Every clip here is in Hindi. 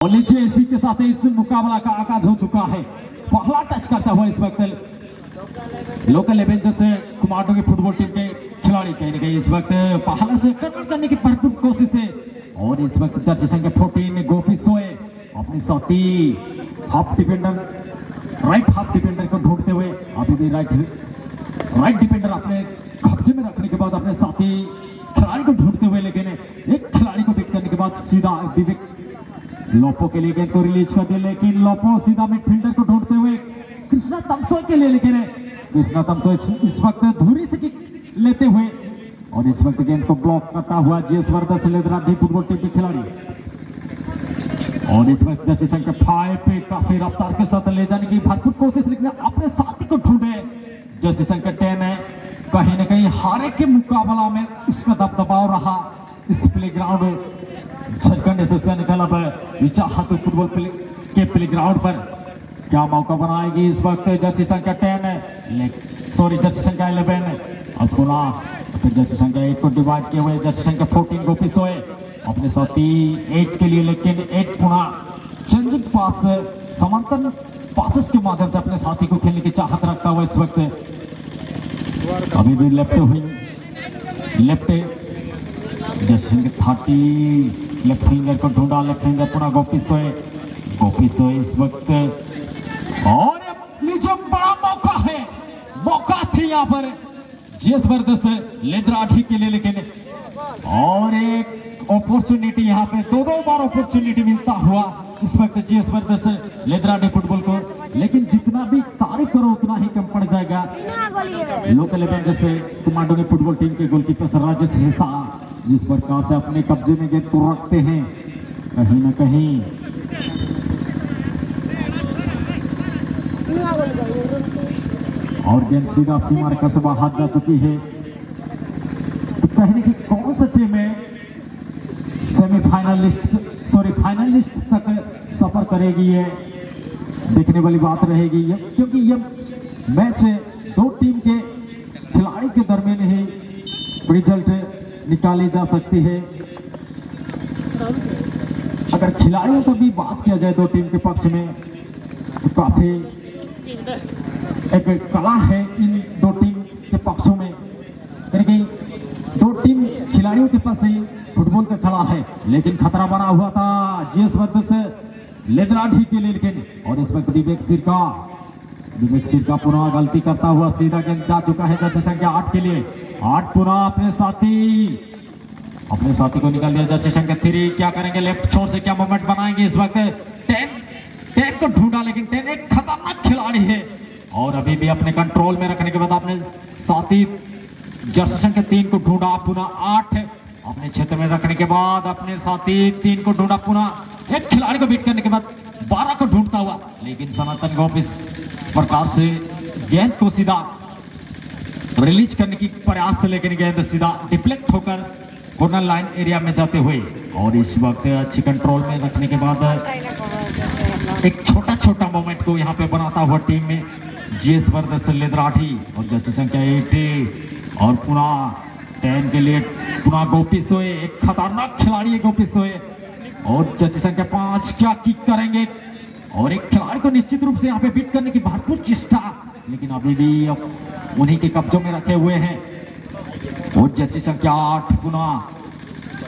और नीचे इसी के साथ इस मुकाबला का आगाज हो चुका है। पहला टच करता हुआ इस वक्त लोकल लेवल से कुमारटो की फुटबॉल टीम के खिलाड़ी कहीं ना कहीं इस वक्त पहला से कन्वर्ट करने की भरपूर कोशिश है। और इस वक्त जर्सी संख्या 14 गोपी सोए अपनी साथी half defender right half defender को ढूंढते हुए अभी भी राइट डिफेंडर अपने कब्जे में रखने के बाद अपने साथी खिलाड़ी को ढूंढते हुए, लेकिन एक खिलाड़ी को पिक करने के बाद सीधा विवेक लोपो के लिए गेंद को रिलीज कर दिया, लेकिन लोपो सीधा मिडफील्डर को ढूंढते हुए कृष्णा तमसोई के लिए, लेकिन कृष्णा तमसोई इस वक्त धुरी से किक लेते हुए और इस वक्त गेंद को ब्लॉक करता हुआ जीएस वर्दस लेदराधी फुटबॉल टीम के खिलाड़ी। और इस वक्त जर्सी संख्या 5 पे काफी रफ्तार के साथ ले जाने की भरपूर कोशिश, लेकिन अपने साथी को ढूंढे जर्सी संख्या 10 है। कहीं ना कहीं हारे के मुकाबला में उसका दबदबाव रहा इस प्लेग्राउंड में। झारखंड एसोसिएशन क्लब विचार फुटबॉल के प्लेग्राउंड पर क्या मौका बनाएगी इस वक्त जर्सी संख्या 10 सॉरी जर्सी संख्या 11 और पुनः जर्सी संख्या 8 को डिवाइड किए हुए जर्सी संख्या 14 गोपी सोए अपने साथी 8 के लिए, लेकिन 8 पुनः चेंजिंग पास समांतर पासेस के माध्यम से अपने साथी को खेलने की चाहत रखता हुआ इस वक्त अभी भी लेफ्ट जर्सी संख्या 30 लेफ्ट फिंगर को ढूंढा, लेफ्ट फिंगर पुनः गोपी सोए इस वक्त और लीजिए बड़ा मौका थी यहाँ पर जीएस वर्दस लेदराठी के लिए, लेकिन और एक अपॉर्चुनिटी यहाँ पे दो बार अपॉर्चुनिटी मिलता हुआ इस वक्त जीएस वर्दस लेदराठी फुटबॉल को, लेकिन जितना भी तारीफ करो उतना ही कम पड़ जाएगा। लोकल इवेंट जैसे कुमांडो की फुटबॉल टीम के गोलकीपर राजेश हिस्सा जिस प्रकार से अपने कब्जे में गेंद को रखते हैं, कहीं ना कहीं और गेंद सीधा सीमा रेखा से बाहर जा चुकी है। तो कहने की कौन सा टीम है फाइनलिस्ट तक सफर करेगी, ये देखने वाली बात रहेगी, क्योंकि ये मैच दो टीम के खिलाड़ी के दरमियान ही रिजल्ट निकाली जा सकती है। अगर खिलाड़ियों को भी बात किया जाए दो टीम के पक्ष में तो काफी एक कला है इन दो टीम के पक्षों में, क्योंकि दो टीम खिलाड़ियों के पास ही फुटबॉल का खड़ा है, लेकिन खतरा बना हुआ था जीएस वर्दस लेदराठी के लिए, लेकिन और इस वक्त विवेक सिरका पुनः गलती करता हुआ सीधा गेंद जा चुका है जर्सी संख्या 8 के लिए। 8 पुनः अपने साथी को निकाल दिया जर्सी संख्या 3 क्या करेंगे, लेफ्ट छोर से क्या मूवमेंट बनाएंगे इस वक्त 10 को ढूंढा, लेकिन 10 एक खतरनाक खिलाड़ी है और अभी भी अपने कंट्रोल में रखने के बाद अपने साथी जर्सी संख्या 3 को ढूंढा, पुनः 8 अपने क्षेत्र में रखने के बाद अपने साथी 3 को ढूंढा, पुनः एक खिलाड़ी को बीट करने के बाद 12 को ढूंढता हुआ, लेकिन सनातन गोप इस प्रकार से गेंद को सीधा रिलीज करने की प्रयास से, लेकिन गेंद सीधा डिफ्लेक्ट होकर कॉर्नर लाइन एरिया में जाते हुए और इस वक्त अच्छी कंट्रोल में रखने के बाद एक छोटा मोमेंट को यहाँ पे बनाता हुआ टीम में जीएस वर्दस लेदराठी और जर्सी संख्या 8 और पुनः 10 के लिए पुनः गोपी सोए, एक खतरनाक खिलाड़ी है गोपी सोए और जर्सी संख्या 5 क्या किक करेंगे और एक खिलाड़ी को निश्चित रूप से यहाँ पे बीट करने की भरपूर चेष्टा, लेकिन अभी भी उन्हीं के कब्जों में रखे हुए हैं। और जर्सी संख्या 8 पुनः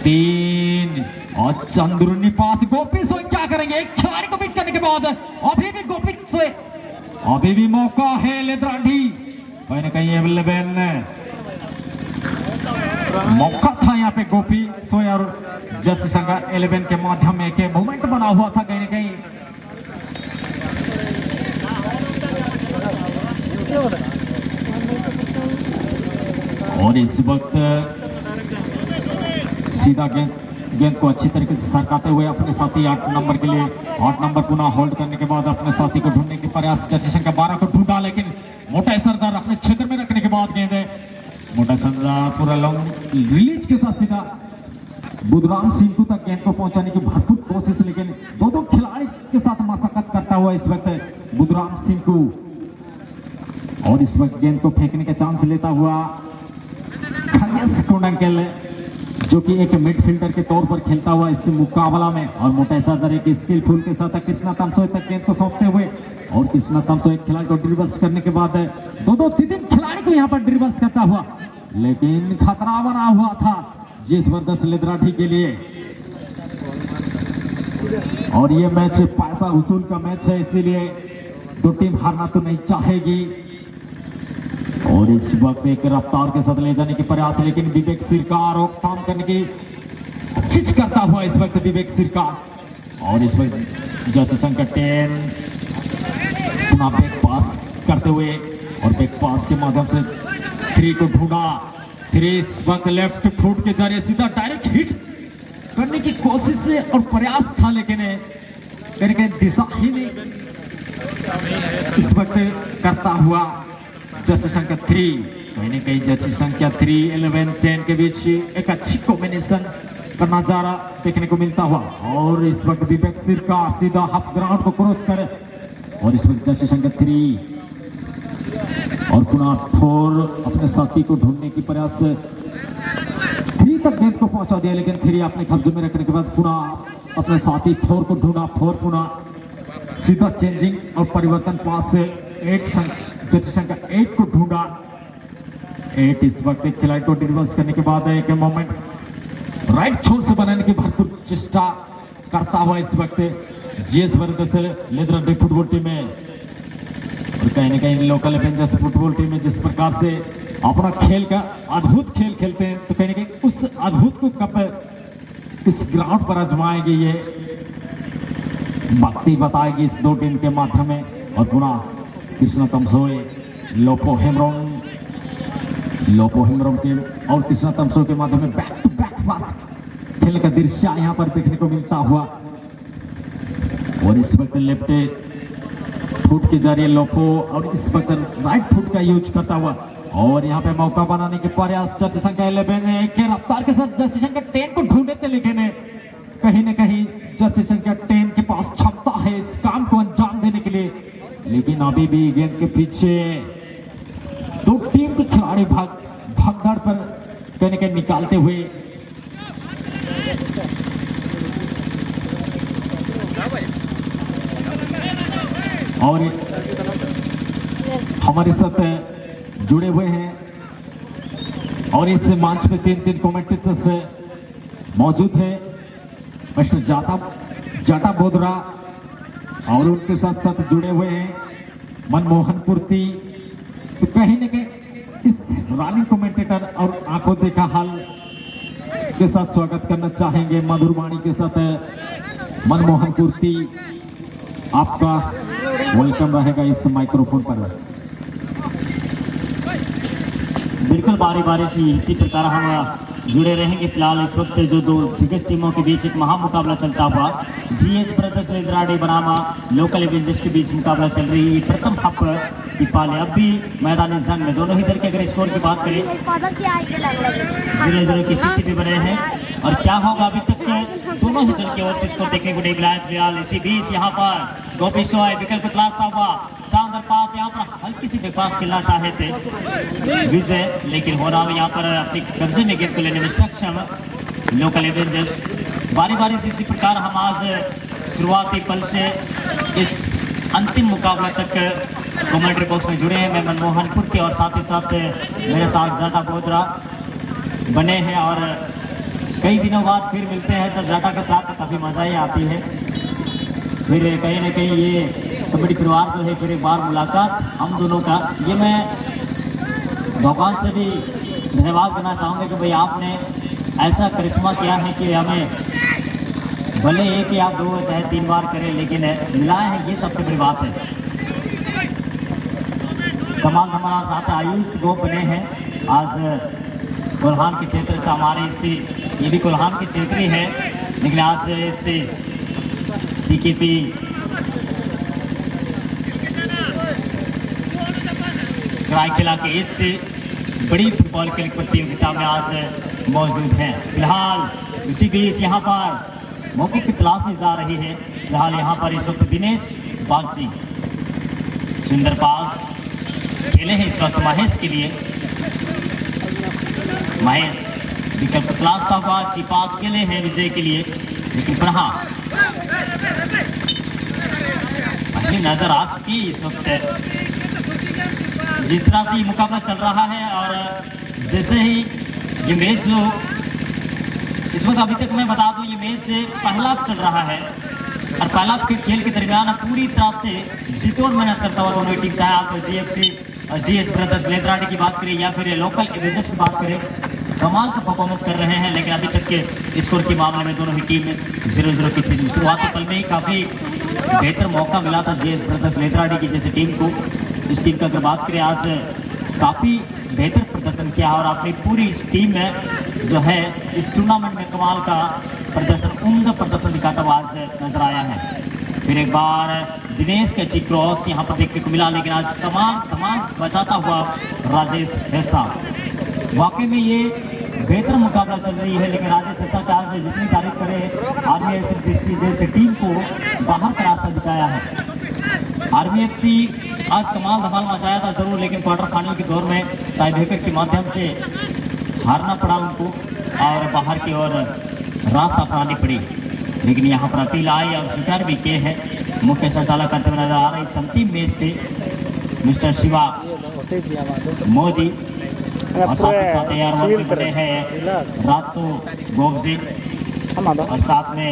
3 और चंद्रुनी पास गोपी सोए क्या करेंगे, एक खिलाड़ी को बीट करने के बाद अभी भी गोपी सोए, अभी भी मौका है लेदराठी कहीं ना कहीं 11 मौका था यहाँ पे गोपी सोए और जर्सी संख्या 11 के माध्यम में एक मूवमेंट बना हुआ था कहीं ना कहीं। और इस वक्त सीधा गेंद को अच्छी तरीके से सरकाते हुए अपने साथी 8 नंबर के लिए 8 नंबर पुनः होल्ड करने के बाद अपने साथी को ढूंढने की प्रयास जर्सी संख्या 12 को ढूंढा, लेकिन मोटा सरदार अपने क्षेत्र में रखने के बाद गेंद मोटा सरदार पूरा लॉन्ग रिलीज के साथ सीधा बुधराम सिंह तक गेंद को पहुंचाने की भरपूर कोशिश, लेकिन दो खिलाड़ी के साथ मशक्कत करता हुआ इस वक्त बुधराम सिंह को और इस वक्त गेंद को फेंकने का चांस लेता हुआ खंगेश कोंडंकेल जो कि एक मिडफील्डर के तौर पर खेलता हुआ इस मुकाबला में, और मोटेसादर एक स्किलफुल के साथ कृष्णा तमसो तक गेंद को सौंपते हुए, और कृष्णा तमसो एक खिलाड़ी को ड्रिबल्स करने के बाद दो तीन खिलाड़ी को यहाँ पर ड्रिबल्स करता हुआ, लेकिन खतरा बना हुआ था जिस जबरदस्त लेदराठी के लिए। और ये मैच पैसा वसूल का मैच है, इसीलिए दो टीम हारना तो नहीं चाहेगी। और इस वक्त एक रफ्तार के साथ ले जाने के प्रयास, लेकिन विवेक सिरकार रोकथाम करने की कोशिश करता हुआ इस वक्त विवेक सिरकार। और इस वक्त जैसे संकट पुनः बैक पास करते हुए, और बैक पास के माध्यम से थ्री को ढूंढा। थ्री इस वक्त लेफ्ट फुट के जरिए सीधा डायरेक्ट हिट करने की कोशिश से और प्रयास था, लेकिन कहीं दिशा ही नहीं इस वक्त करता हुआ जर्सी संख्या 3। कहीं ना कहीं जर्सी संख्या 3, 11, 10 के बीच एक अच्छी कॉम्बिनेशन का नजारा देखने को मिलता हुआ। और इस वक्त विवेक सिरका सीधा हाफ ग्राउंड को क्रॉस करे, और इस वक्त जर्सी संख्या 3 और पुनः 4 अपने साथी को ढूंढने की प्रयास 3 तक गेंद को पहुंचा दिया, लेकिन 3 अपने कब्जे में रखने के बाद पुनः अपने साथी 4 को ढूंढा। 4 पुनः सीधा चेंजिंग और परिवर्तन पास से 8 जर्सी संख्या 8 को ढूंढा। 8 इस वक्त एक खिलाड़ी को ड्रिबल्स करने के बाद एक मोमेंट राइट छोर से बनाने की भरपूर चेष्टा करता हुआ इस वक्त जीएस वर्ग से लेदराठी फुटबॉल टीम में, और कहीं ना कहीं लोकल एवेंजर्स फुटबॉल टीम में जिस प्रकार से अपना खेल का अद्भुत खेल खेलते हैं, तो कहीं ना कहीं उस अद्भुत को कब इस ग्राउंड पर आजमाएगी ये भक्ति बताएगी इस दो टीम के माध्यम में। और पुनः कृष्णा तमसोए लोपो हेम्ब्रोम के और कृष्णा तमसो के माध्यम में बैक टू बैक पास खेल का दृश्य यहाँ पर देखने को मिलता हुआ। और इस वक्त लेफ्ट फुट के जरिए लोपो और इस वक्त राइट फुट का यूज करता हुआ, और यहाँ पे मौका बनाने के प्रयास जर्सी संख्या 11 के रफ्तार के साथ जर्सी संख्या 10 को ढूंढे थे, लेकिन कहीं ना कहीं जर्सी संख्या 10 के पास क्षमता है इस काम को अंजाम देने के लिए, लेकिन अभी भी गेंद के पीछे दो टीम के खिलाड़ी भागदौड़ पर कहीं ना कहीं निकालते हुए। और हमारे साथ जुड़े हुए हैं और इस मंच पे 3 कमेंटेटर्स मौजूद है, मिस्टर जाटा बोधरा, और उनके साथ साथ जुड़े हुए हैं मनमोहन पूर्ति। तो कहीं ना कहीं इस रनिंग कमेंटेटर और आंखों देखा हाल के साथ स्वागत करना चाहेंगे मधुरवाणी के साथ मनमोहन पूर्ति, आपका वेलकम रहेगा इस माइक्रोफोन पर। बिल्कुल बारी बारी से इसी प्रकार हम जुड़े रहेंगे। फिलहाल इस वक्त जो दो दिग्गज टीमों के बीच एक महामुकाबला चलता हुआ, जीएस ब्रदर्स लेदराठी बनामा लोकल एवेंजर्स के बीच मुकाबला चल रही है। प्रथम हप दीपाले अब भी मैदानी जंग में दोनों ही दल के अगर स्कोर की बात करें 0-0 की स्थिति भी बने हैं, और क्या होगा अभी तक दोनों ही दल की ओर से स्कोर देखने को नहीं मिला है। फिलहाल इसी बीच यहाँ पर गोपी सोय विकल्प तलाशता हुआ, शानदार पास यहाँ पर हल्की सी बेपास खेलना चाहे थे विजय, लेकिन हो रहा है यहाँ पर अपने कब्जे में गेंद को लेने में सक्षम लोकल एवेंजर्स। बारी बारी से इसी प्रकार हम आज शुरुआती पल से इस अंतिम मुकाबले तक कमेंट्री बॉक्स में जुड़े हैं। मैं मनमोहन पूर्ति और साथ ही साथ मेरे साथ जाटा बोधरा बने हैं, और कई दिनों बाद फिर मिलते हैं जब जाटा के साथ काफ़ी मज़ा ही आती है। फिर कहीं ना कहीं ये कबड्डी परिवार जो है फिर एक बार मुलाकात हम दोनों का, ये मैं भगवान से भी धन्यवाद करना चाहूँगा कि भाई आपने ऐसा करिश्मा किया है कि हमें भले एक या 2 चाहे 3 बार करें, लेकिन मिला है, ये सबसे बड़ी बात है। कमाल हमारा साथ आयुष गो बने हैं आज कोल्हान के क्षेत्र से, हमारे इसी ये भी कोल्हान के क्षेत्र ही है, लेकिन आज इससे सीकेपी रायकेला के इस बड़ी फुटबॉल खेल प्रतियोगिता में आज मौजूद हैं। फिलहाल इसी बीच यहाँ पर मौके की तलाशी जा रही है। फिलहाल यहाँ पर इस वक्त दिनेश बागची सुंदर पास खेले हैं इस वक्त महेश के लिए। महेश विकल्प तलाशता हुआ, अच्छी पास के लिए है विजय के लिए, लेकिन पढ़ा पहली नजर आ चुकी है इस वक्त। जिस तरह से ये मुकाबला चल रहा है और जैसे ही ये मैच जो इस वक्त अभी तक मैं बता दूं, ये मैच पहला चल रहा है और पहला खेल के दरमियान पूरी तरह से जीतोड़ मेहनत करता हुआ दोनों टीम, चाहे आप जीएस ब्रदर्स लेदराडी की बात करें या फिर लोकल एवेंजर्स की बात करें, कमाल का परफॉर्मेंस कर रहे हैं। लेकिन अभी तक के स्कोर के मामले में दोनों ही टीम 0-0 की स्थिति। शुरुआती पल में ही काफ़ी बेहतर मौका मिला था जीएस ब्रदर्स लेदराडी की जैसे टीम को। इस टीम का अगर बात करें, आज काफ़ी बेहतर प्रदर्शन किया और अपनी पूरी इस टीम में जो है इस टूर्नामेंट में कमाल का प्रदर्शन, उम्दा प्रदर्शन दिखाता हुआ आज नजर आया है। फिर एक बार दिनेश का अच्छी क्रॉस यहाँ पर देखने को मिला, लेकिन आज कमाल बचाता हुआ राजेश हेसा। वाकई में ये बेहतर मुकाबला चल रही है, लेकिन राजेश हेसा का आज जितनी तारीफ करे, आर्मी एफसी जैसे टीम को बाहर का रास्ता दिखाया है। आर्मी एफसी आज कमाल धमाल मचाया था जरूर, लेकिन क्वार्टर फाइनल के दौर में टाई ब्रेकर के माध्यम से हारना पड़ा उनको और बाहर की ओर रास्ता अपनानी पड़ी। लेकिन यहाँ पर अपील आई और स्वीकार भी किए हैं मुख्य संचालक करते हुए नजर आ रहे इस अंतिम मैच पे मिस्टर शिवा मोदी और साथ ही साथ यार बने हैं रात तो गोगजी और साथ में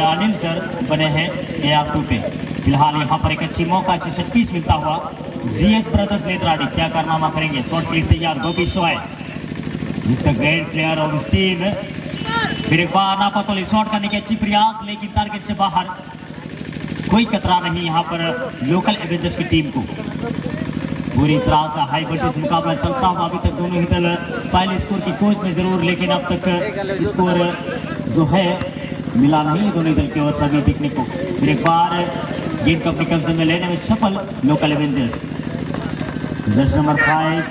अनिल सर बने हैं AR2 पे। फिलहाल यहाँ पर एक अच्छी मौका, अच्छी सेट पीस मिलता हुआ जीएस ब्रदर्स लेदराडी क्या कारनामा करेंगे। शॉट के लिए तैयार गोपी सोय, Mr grand player of team. फिर एक बार नापतोली शॉट करने की अच्छी प्रयास, लेकिन टारगेट से बाहर। कोई खतरा नहीं यहाँ पर लोकल एवेंजर्स की टीम को। पूरी तरह से हाई वोल्टेज मुकाबला चलता हुआ अभी तक दोनों ही दल पहले स्कोर की खोज में जरूर, लेकिन अब तक स्कोर जो है मिला नहीं दोनों दल की ओर से अभी देखने को। फिर एक बार गेंद को अपने कब्जे में लेने में सफल local Avengers. Jersey number 5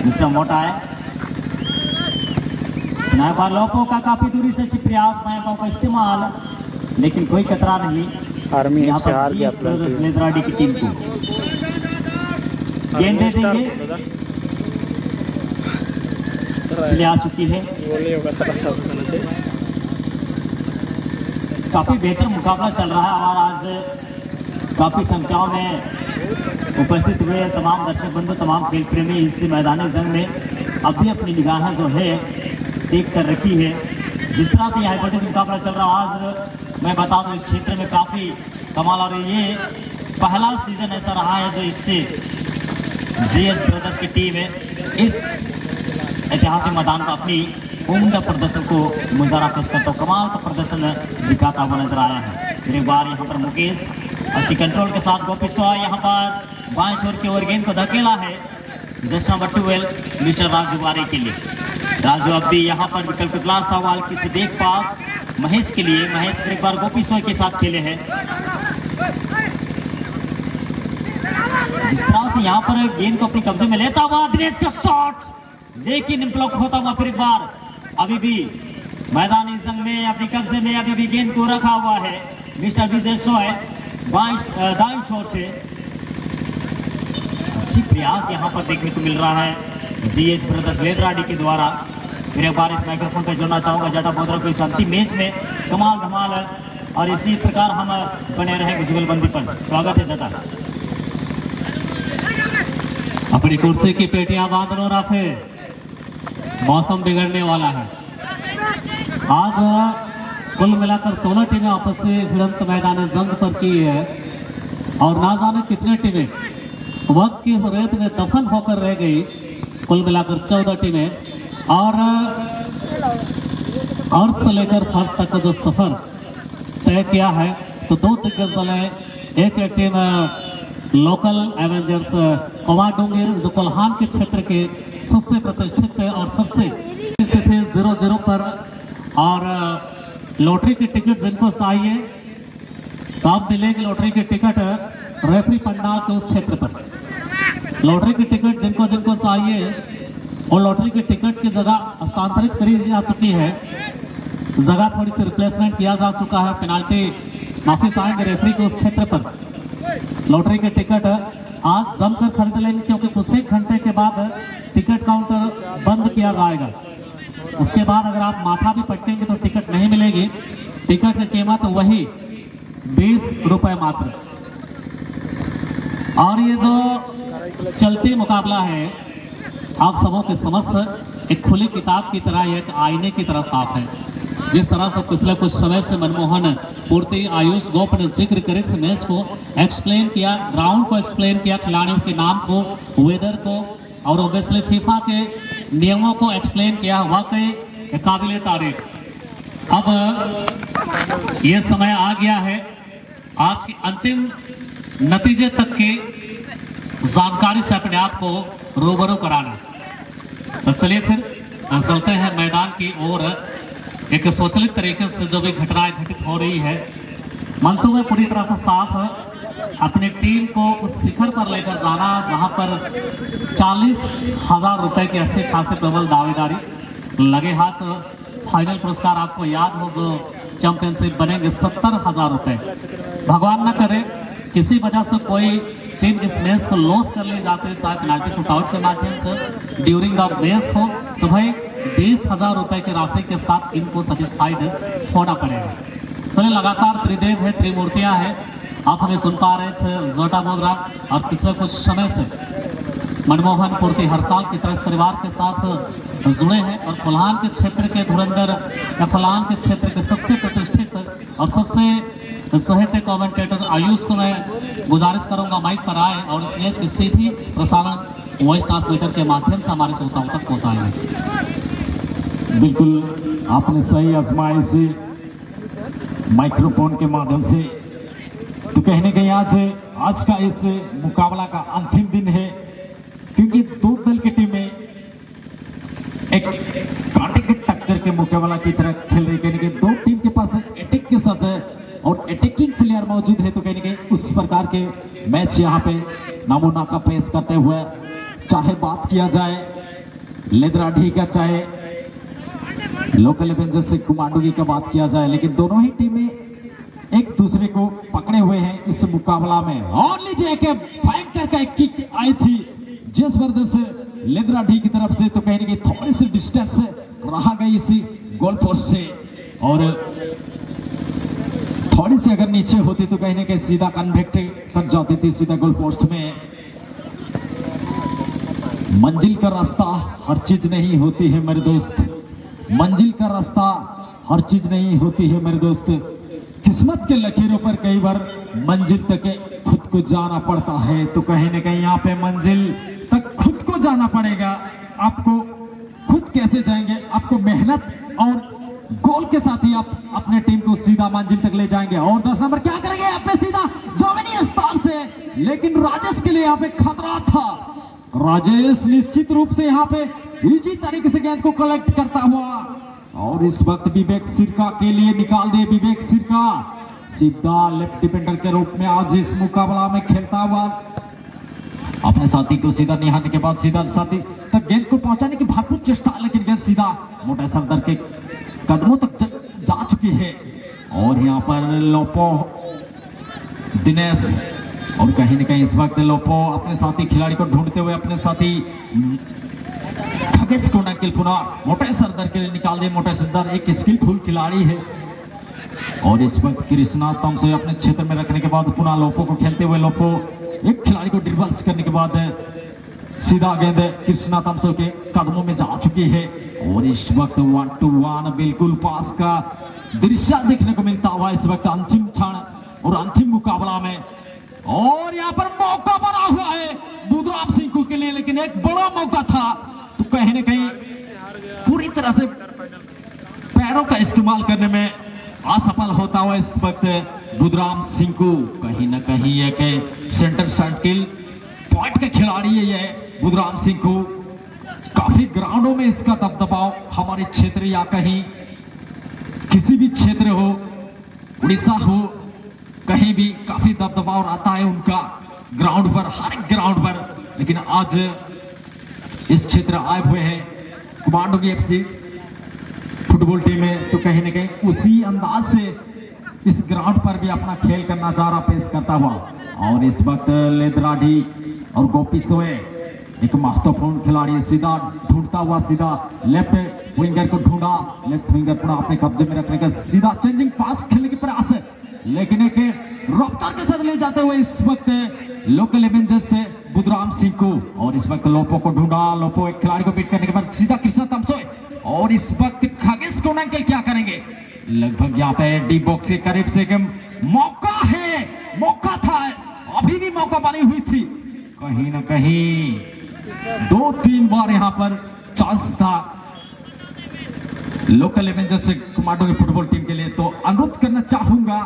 mister मोटा है। नया बार लोपो का काफी दूरी से प्रयास, बाएं पांव का इस्तेमाल, लेकिन कोई खतरा नहीं आर्मी यहाँ से हार गया पर लेदराडी की टीम को। गेंद दे देंगे, चले आ चुकी है। काफी बेहतर मुकाबला चल रहा है और आज काफी संख्याओं में उपस्थित हुए तमाम दर्शक बंधु, तमाम खेल प्रेमी इस मैदानी जंग में अब भी अपनी निगाहें जो है देख कर रखी है। जिस तरह से हाई वोल्टेज मुकाबला चल रहा है, आज मैं बता दूं इस क्षेत्र में काफी कमाल, और ये पहला सीजन ऐसा रहा है जो इससे जीएस ब्रदर्स की टीम है इस ऐतिहासिक मैदान का अपनी उम्दा प्रदर्शन को मुजाहरा पेश करता, कमाल का प्रदर्शन दिखाता हुआ नजर आया है। फिर एक बार यहाँ पर मुकेश अच्छी कंट्रोल के साथ गोपी सोआ यहाँ पर बाएं छोर की ओर गेंद को धकेला है जैसा नंबर 12 मिस्टर राजू वारे के लिए। राजू अब भी यहाँ पर विकल्प तलाश था, वाल की से देख पास महेश के लिए। महेश फिर एक बार गोपी सोआ के साथ खेले हैं। जिस तरह से यहाँ पर गेंद को अपने कब्जे में लेता हुआ दिनेश का शॉट, लेकिन ब्लॉक होता हुआ। फिर एक बार अभी भी मैदानी जंग में अपने कब्जे में अभी भी गेंद को रखा हुआ है मिस्टर विजय सोय दाईं छोर से। अच्छी प्रयास यहाँ पर देखने को मिल रहा है जीएस ब्रदर्स लेदराडी के द्वारा। फिर एक बार इस माइक्रोफोन पर जोड़ना चाहूंगा जटा बोधरा को इस अंतिम मैच में कमाल धमाल है और इसी प्रकार हम बने रहेंगे जुगलबंदी पर। स्वागत है जटा। अपनी कुर्सी की पेटियां बांध लो राफे, मौसम बिगड़ने वाला है। आज कुल मिलाकर 16 टीमें आपस से भिड़ंत मैदान जंग पर की है और ना जाने कितने टीमें वक्त की रेत में दफन होकर रह गई। कुल मिलाकर 14 टीमें और अर्थ से लेकर फर्श तक का जो सफर तय किया है, तो 2 दिग्गज दल है। एक टीम लोकल एवेंजर्स कवाडोंगे जो कोल्हान के क्षेत्र के सबसे प्रतिष्ठित और सबसे स्थित है 0-0 पर, और लॉटरी की टिकट जिनको चाहिए तो आप मिलेगी लॉटरी की टिकट रेफरी पंडाल के उस क्षेत्र पर। लॉटरी की टिकट जिनको जिनको चाहिए और लॉटरी की टिकट की जगह हस्तांतरित करी जा चुकी है, जगह थोड़ी सी रिप्लेसमेंट किया जा चुका है। पेनाल्टी वापिस आएंगे रेफरी को उस क्षेत्र पर। लॉटरी के टिकट आज जमकर खरीद लेंगे क्योंकि कुछ ही घंटे के बाद टिकट काउंटर बंद किया जाएगा। उसके बाद अगर आप माथा भी पटकेंगे तो टिकट नहीं मिलेगी। टिकट की कीमत वही 20 रुपए मात्र। और ये जो चलती मुकाबला है आप सबों के समक्ष एक खुली किताब की तरह, एक आईने की तरह साफ है। जिस तरह से पिछले कुछ समय से मनमोहन पूर्ति आयुष गोप ने जिक्र करे थे, मैच को एक्सप्लेन किया, ग्राउंड को एक्सप्लेन किया, खिलाड़ियों के नाम को, वेदर को और ओबियसली फीफा के नियमों को एक्सप्लेन किया। वाकई काबिल तारीफ। अब ये समय आ गया है आज की अंतिम नतीजे तक की जानकारी से अपने आप को रूबरू कराना। तो चलिए फिर चलते हैं मैदान की ओर। एक स्वचालित तरीके से जो भी घटनाएं घटित हो रही है, मंसूबे पूरी तरह से साफ है। अपनी टीम को उस शिखर पर लेकर जाना जहां पर 40,000 रुपए की अच्छी खासी प्रबल दावेदारी लगे हाथ। फाइनल पुरस्कार आपको याद हो जो चैंपियनशिप बनेंगे 70,000 रुपए। भगवान न करे किसी वजह से कोई टीम इस मैच को लॉस कर ले जाते हैं, चाहे पेनाल्टी शूटआउट के माध्यम से ड्यूरिंग द मैच हो, तो भाई 20,000 रुपए की राशि के साथ इनको सेटिस्फाइड होना पड़ेगा। चलिए लगातार त्रिदेव है, त्रिमूर्तियां है। आप हमें सुन पा रहे थे जोटा मोदरा और पिछले कुछ समय से मनमोहन पूर्ति हर साल की तरह इस परिवार के साथ जुड़े हैं और फलान के क्षेत्र के धुरंधर या फलान के क्षेत्र के सबसे प्रतिष्ठित और सबसे सहित कमेंटेटर आयुष को मैं गुजारिश करूंगा माइक पर आए और इस मैच की सीधी प्रसारण वॉइस ट्रांसमीटर के माध्यम से हमारे श्रोताओं तक पहुंचाएंगे। बिल्कुल आपने सही आजमाइश माइक्रोफोन के माध्यम से। तो कहीं ना कहीं आज का इस मुकाबला का अंतिम दिन है, क्योंकि दो दल की टीमें एक कांटे के टक्कर के मुकाबला की तरह खेल रही। कहीं दो टीम के पास अटैक के साथ और अटैकिंग प्लेयर मौजूद है, तो कहीं उस प्रकार के मैच यहाँ पे नमूना का पेश करते हुए, चाहे बात किया जाए लेदराढी का, चाहे लोकल एवेंजर्स से कुमांडुगी का बात किया जाए, लेकिन दोनों ही टीमें एक दूसरे को पकड़े हुए हैं इस मुकाबला में। और लीजिए कि भयंकर का एक किक आई थी जिस जबरदस्त लेदराढी की तरफ से, तो कहीं थोड़ी सी डिस्टेंस रहा गई इसी गोल पोस्ट से, और थोड़ी सी अगर नीचे होती तो कहीं ना कहीं सीधा कन्वेक्ट तक जाती थी, सीधा गोल पोस्ट में। मंजिल का रास्ता हर चीज नहीं होती है मेरे दोस्त, मंजिल का रास्ता हर चीज नहीं होती है मेरे दोस्त। किस्मत के लकीरों पर कई बार मंजिल तक खुद को जाना पड़ता है, तो कहीं ना कहीं यहाँ पे मंजिल तक खुद को जाना पड़ेगा। आपको खुद कैसे जाएंगे, आपको मेहनत और गोल के साथ ही आप अपने टीम को सीधा मंजिल तक ले जाएंगे। और 10 नंबर क्या करेंगे यहाँ पे सीधा जोमिनी स्थान से, लेकिन राजेश के लिए यहाँ पे खतरा था। राजेश निश्चित रूप से यहाँ पे इजी तरीके से गेंद को कलेक्ट करता हुआ, और इस वक्त विवेक सिरका के लिए निकाल दिए। विवेक सिरका सीधा लेफ्ट डिफेंडर के रूप में आज इस मुकाबला में खेलता हुआ, अपने साथी को सीधा निहारने के बाद सीधा साथी तक गेंद को पहुंचाने की भरपूर चेष्टा, लेकिन गेंद सीधा मोटा सरदार के कदमों तक जा चुकी है। और यहाँ पर लोपो दिनेश, और कहीं ना कहीं इस वक्त लोपो अपने साथी खिलाड़ी को ढूंढते हुए अपने साथी खगेश को नकिल पुनः मोटे सरदार के लिए निकाल दिए। मोटे सरदार एक स्किलफुल खिलाड़ी है, और इस वक्त कृष्णा तमसे अपने क्षेत्र में रखने के बाद पुनः लोपो को खेलते हुए, लोपो एक खिलाड़ी को ड्रिबल्स करने के बाद सीधा गेंद कृष्णा तमसे के कदमों में जा चुकी है। और इस वक्त 1-1 बिल्कुल पास का दृश्य देखने को मिलता हुआ इस वक्त अंतिम क्षण और अंतिम मुकाबला में। और यहाँ पर मौका बना हुआ है बुधराम सिंह के लिए, लेकिन एक बड़ा मौका था, तो कहीं ना कहीं पूरी तरह से पैरों का इस्तेमाल करने में असफल होता हुआ इस वक्त बुधराम सिंह को। कहीं ना कहीं एक सेंटर सर्किल पॉइंट का खिलाड़ी है ये बुधराम सिंह को। काफी ग्राउंडों में इसका दबदबाव हमारे क्षेत्र या कहीं किसी भी क्षेत्र हो, उड़ीसा हो, कहीं भी काफी दबदबाव आता है उनका ग्राउंड पर, हर एक ग्राउंड पर। लेकिन आज इस क्षेत्र आए हुए हैं कुमांडुगी एफसी फुटबॉल टीम में, तो कहीं ना कहीं उसी अंदाज से इस ग्राउंड पर भी अपना खेल करना चाह रहा पेश करता हुआ। और इस वक्त लेदराडी और गोपी सोए एक महत्वपूर्ण खिलाड़ी सीधा ढूंढता हुआ सीधा लेफ्ट विंगर को ढूंढा, लेफ्ट विंगर पूरा अपने कब्जे में रखने का सीधा चेंजिंग पास खेलने की प्रयास है, लेकिन एक रफ्तार के साथ ले जाते हुए इस वक्त लोकल एवेंजर्स से बुधराम सिंह को। और इस वक्त लोपो को ढूंढा, लोपो एक खिलाड़ी को बीट करने के बाद सीधा कृष्णा तमसोए। और इस वक्त खगेश कोनांकल क्या करेंगे, लगभग यहाँ पे डी बॉक्स के करीब से मौका है, मौका था, अभी भी मौका बनी हुई थी, कहीं ना कहीं 2-3 बार यहाँ पर चांस था लोकल एवेंजर्स कमांडो की फुटबॉल टीम के लिए। तो अनुरोध करना चाहूंगा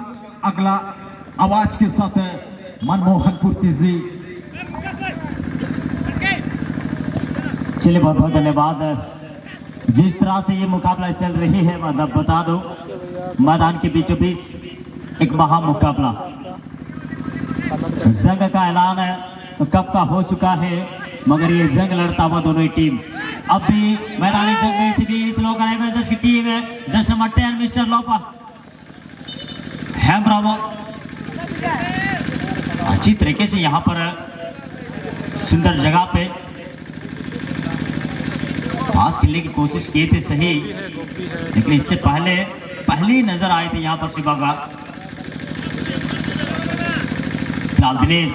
अगला आवाज के साथ मनमोहन पूर्ति जी। चलिए बहुत बहुत धन्यवाद। जिस तरह से ये मुकाबला चल रही है, मतलब बता दो मैदान के बीचों बीच एक महा मुकाबला, जंग का ऐलान है तो कब का हो चुका है, मगर ये जंग लड़ता हुआ दोनों ही टीम अब भी मैदानी जंग में इसी बीच लोकल एवेंजर्स की टीम है जैसे नंबर 10 मिस्टर लोपा हैम ब्रावो अच्छी तरीके से यहाँ पर सुंदर जगह पे पास खेलने की कोशिश किए थे सही, लेकिन इससे पहले नजर आए थे यहाँ पर शिबागा दिनेश।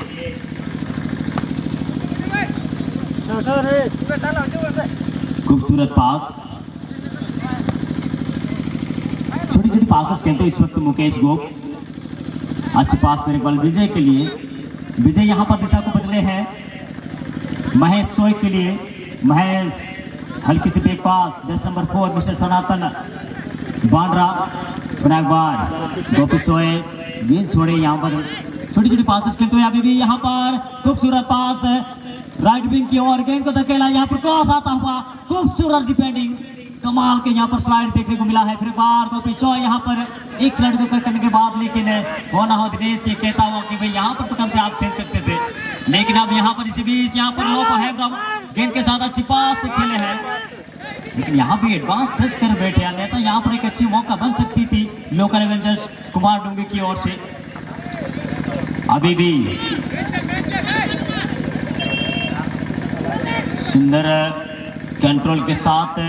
खूबसूरत पास, छोटी छोटी पासेस खेलते इस वक्त मुकेश गोप, अच्छी पास मेरे बल विजय के लिए। विजय यहाँ पर दिशा को बदले हैं महेश सोय के लिए। महेश हल्की सी ब्रेक पास, जस्ट नंबर 4 मिस्टर सनातन बांड्रा, एक बार गोपी सोए गेंद छोड़े। यहाँ पर छोटी छोटी पासेस खेलते हुए अभी भी यहाँ पर खूबसूरत पास राइट विंग की ओर, गेंद को धकेला, यहाँ पर क्रॉस आता हुआ, खूबसूरत डिफेंडिंग, कमाल के यहाँ पर स्लाइड देखने को मिला है। फिर बार गोपी सोए यहाँ पर एक खिलाड़ी को कट करने के बाद, लेकिन होना हो दिनेश ये कहता हुआ कि भाई यहाँ पर तो कम से आप खेल सकते थे, लेकिन अब यहाँ पर इसी बीच यहाँ पर लोपो है गेंद के साथ अच्छी पास खेले हैं, लेकिन यहाँ भी एडवांस टच कर बैठे, अन्यथा यहाँ पर एक अच्छी मौका बन सकती थी लोकल एवेंजर्स कुमार डूंगी की ओर से। अभी भी सुंदर कंट्रोल के साथ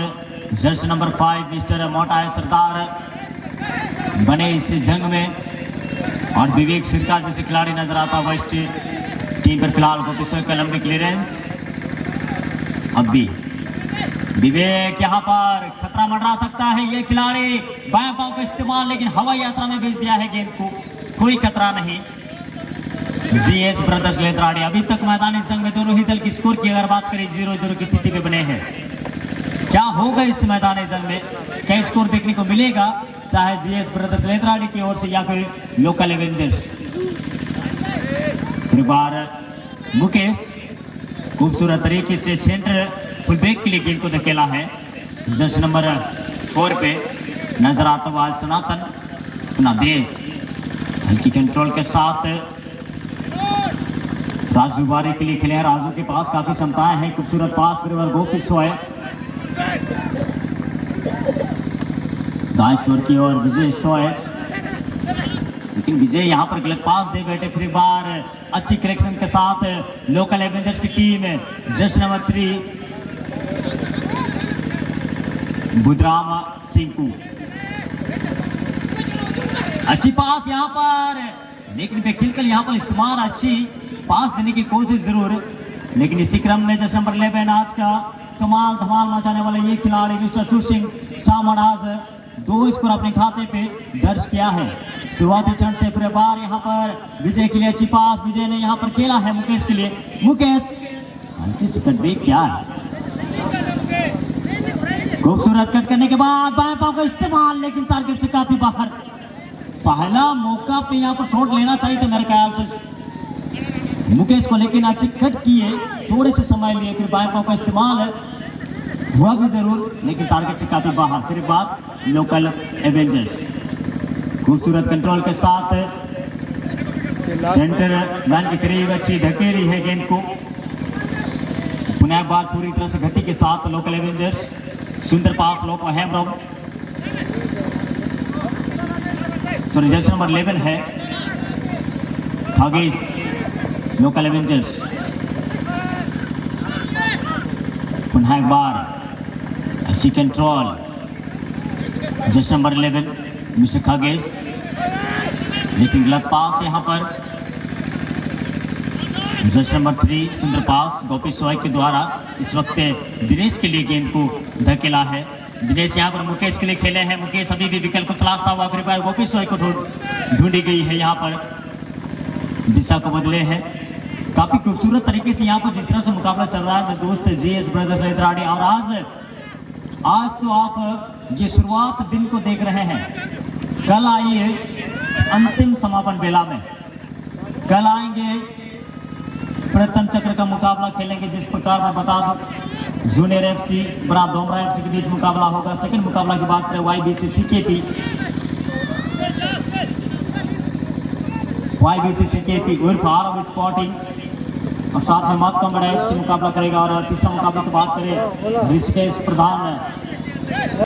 जर्सी नंबर 5 मिस्टर मोटा सरदार बने इस जंग में, और विवेक सिरका जैसे खिलाड़ी नजर आता हुआ इस टीम पर फिलहाल को किसी का लंबी क्लियरेंस। अब भी विवेक यहाँ पर खतरा मंडरा सकता है, ये खिलाड़ी बाएं पांव का इस्तेमाल, लेकिन हवाई यात्रा में भेज दिया है गेंद को, कोई खतरा नहीं। जीएस ब्रदर्स लेदराड़ी अभी तक मैदानी संघ में दोनों ही दल की स्कोर की अगर बात करें 0-0 की स्थिति में बने हैं। क्या होगा इस मैदानी संघ में, क्या स्कोर देखने को मिलेगा, चाहे जीएस ब्रदर्स लेदराड़ी की ओर से या फिर लोकल एवेंजर्स। फिर बार मुकेश खूबसूरत तरीके से सेंटर फुल बैक के लिए गेंद को धकेला है, जस्ट नंबर 4 पे नजर आता हुआ सनातन अपना देश, हल्की कंट्रोल के साथ राजू बारी के लिए खेले हैं। राजू के पास काफी क्षमताएं हैं, खूबसूरत पास फिर गोपी सोए दाएश्वर की ओर विजय सोए, लेकिन विजय यहाँ पर गलत पास दे बैठे। फिर बार अच्छी करेक्शन के साथ लोकल एवेंजर्स की team Jersey number 3 Budhram Singh को अच्छी पास यहाँ पर, लेकिन बेखिलकल यहाँ पर इस्तेमाल अच्छी पास देने की कोशिश जरूर, लेकिन इसी क्रम में जैसे नंबर 11 आज का कमाल धमाल मचाने वाला ये खिलाड़ी मिस्टर सुर सिंह सामन आज 2 स्कोर अपने खाते पे दर्ज किया है शुरुआती क्षण से। फिर बार यहाँ पर विजय के लिए अच्छी पास, विजय ने यहाँ पर खेला है मुकेश के लिए। मुकेश कट ब्रेक क्या है, खूबसूरत कट करने के बाद बाएं पांव का इस्तेमाल, लेकिन टारगेट से काफी बाहर। पहला मौका पे यहाँ पर शॉट लेना चाहिए था मेरे ख्याल से मुकेश को, लेकिन अच्छी कट किए, थोड़े से समय लिए, फिर बाएं पांव का इस्तेमाल हुआ भी जरूर, लेकिन टारगेट से काफी बाहर। फिर बात लोकल एवेंजर्स खूबसूरत कंट्रोल के साथ सेंटर मैन के करीब अच्छी धकेली है गेंद को, पुनः एक बार पूरी तरह से गति के साथ लोकल एवेंजर्स। सुंदर पास लोपो हैमरम, सॉरी जर्सी नंबर 11 है खागेस लोकल एवेंजर्स। पुनः एक बार अच्छी कंट्रोल जर्सी नंबर 11 मिस्टर खागेस, लेकिन गलत पास यहाँ पर। जर्सी नंबर 3 सुंदर पास गोपी सोय के द्वारा इस वक्त दिनेश के लिए गेंद को धकेला है। दिनेश यहाँ पर मुकेश के लिए खेले हैं। मुकेश अभी भी विकल्प को तलाशता हुआ आखिरी बार गोपी सोय को ढूंढी गई है, यहाँ पर दिशा को बदले हैं। काफी खूबसूरत तरीके से यहाँ पर जिस तरह से मुकाबला चल रहा है मेरे दोस्त जीएस ब्रदर्स लेदराड़ी। और आज तो आप ये शुरुआत दिन को देख रहे हैं, कल आइए अंतिम समापन बेला में। कल आएंगे प्रथम चक्र का मुकाबला खेलेंगे, जिस प्रकार मैं बता दूं जूनियर एफसी बनाम डोमरा एफसी के बीच मुकाबला होगा। सेकंड मुकाबला की बात करें वाईबीसी सीकेपी उर्फ आरव स्पोर्टिंग और साथ में मातकंबड़ा एफसी मुकाबला करेगा। और तीसरा मुकाबला की बात करें ऋषिकेश प्रधान